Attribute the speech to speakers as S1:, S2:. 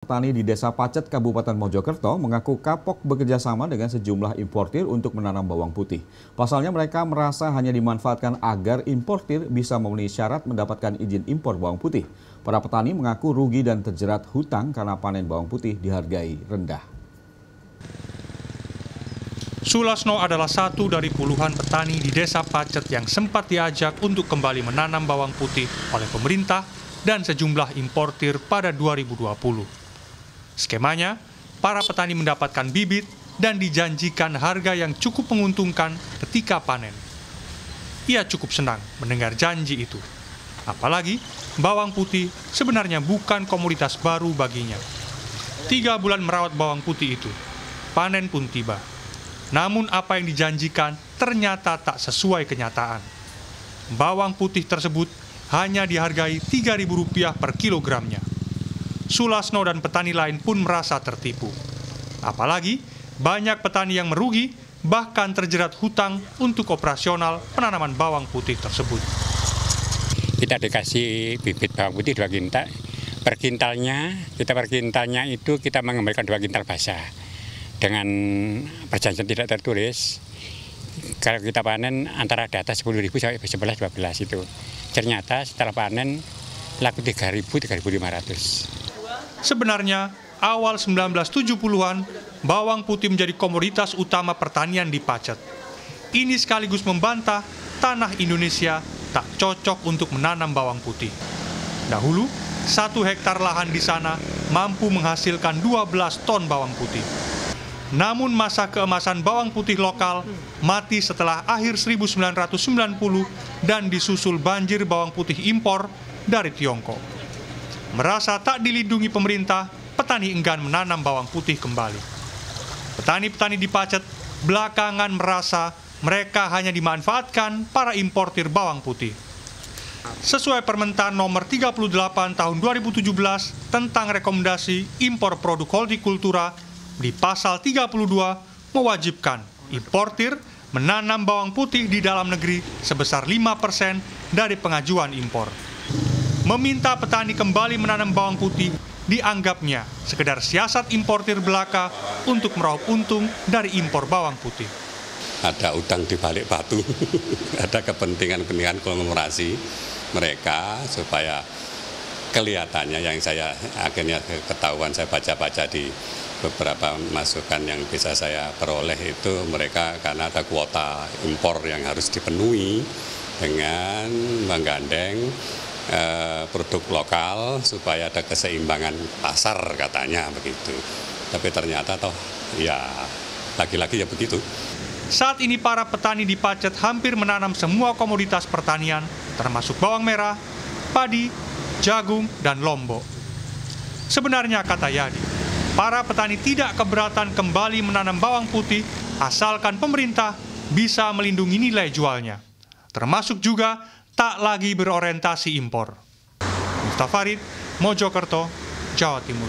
S1: Petani di Desa Pacet, Kabupaten Mojokerto mengaku kapok bekerja sama dengan sejumlah importir untuk menanam bawang putih. Pasalnya mereka merasa hanya dimanfaatkan agar importir bisa memenuhi syarat mendapatkan izin impor bawang putih. Para petani mengaku rugi dan terjerat hutang karena panen bawang putih dihargai rendah.
S2: Sulasno adalah satu dari puluhan petani di Desa Pacet yang sempat diajak untuk kembali menanam bawang putih oleh pemerintah dan sejumlah importir pada 2020. Skemanya, para petani mendapatkan bibit dan dijanjikan harga yang cukup menguntungkan ketika panen. Ia cukup senang mendengar janji itu. Apalagi, bawang putih sebenarnya bukan komoditas baru baginya. 3 bulan merawat bawang putih itu, panen pun tiba. Namun apa yang dijanjikan ternyata tak sesuai kenyataan. Bawang putih tersebut hanya dihargai Rp3.000 per kilogramnya. Sulasno dan petani lain pun merasa tertipu. Apalagi banyak petani yang merugi bahkan terjerat hutang untuk operasional penanaman bawang putih tersebut.
S3: Kita dikasih bibit bawang putih 2 kintal. Per kintalnya itu kita mengembalikan 2 kintal basah. Dengan perjanjian tidak tertulis, kalau kita panen antara data 10.000 sampai 11-12 itu. Ternyata setelah panen laku 3.000, 3.500.
S2: Sebenarnya, awal 1970-an, bawang putih menjadi komoditas utama pertanian di Pacet. Ini sekaligus membantah tanah Indonesia tak cocok untuk menanam bawang putih. Dahulu, 1 hektar lahan di sana mampu menghasilkan 12 ton bawang putih. Namun masa keemasan bawang putih lokal mati setelah akhir 1990 dan disusul banjir bawang putih impor dari Tiongkok. Merasa tak dilindungi pemerintah, petani enggan menanam bawang putih kembali. Petani-petani di Pacet belakangan merasa mereka hanya dimanfaatkan para importir bawang putih. Sesuai Permentan nomor 38 tahun 2017 tentang rekomendasi impor produk hortikultura, di pasal 32 mewajibkan importir menanam bawang putih di dalam negeri sebesar 5% dari pengajuan impor. Meminta petani kembali menanam bawang putih dianggapnya sekedar siasat importir belaka untuk meraup untung dari impor bawang putih.
S4: Ada udang di balik batu, ada kepentingan konglomerasi mereka supaya kelihatannya yang saya akhirnya ketahuan saya baca-baca di beberapa masukan yang bisa saya peroleh itu mereka karena ada kuota impor yang harus dipenuhi dengan menggandeng produk lokal supaya ada keseimbangan pasar katanya begitu. Tapi ternyata toh ya lagi-lagi ya begitu.
S2: Saat ini para petani di Pacet hampir menanam semua komoditas pertanian termasuk bawang merah, padi, jagung, dan lombok. Sebenarnya kata Yadi, para petani tidak keberatan kembali menanam bawang putih asalkan pemerintah bisa melindungi nilai jualnya. Termasuk juga tak lagi berorientasi impor. Miftah Farid, Mojokerto, Jawa Timur.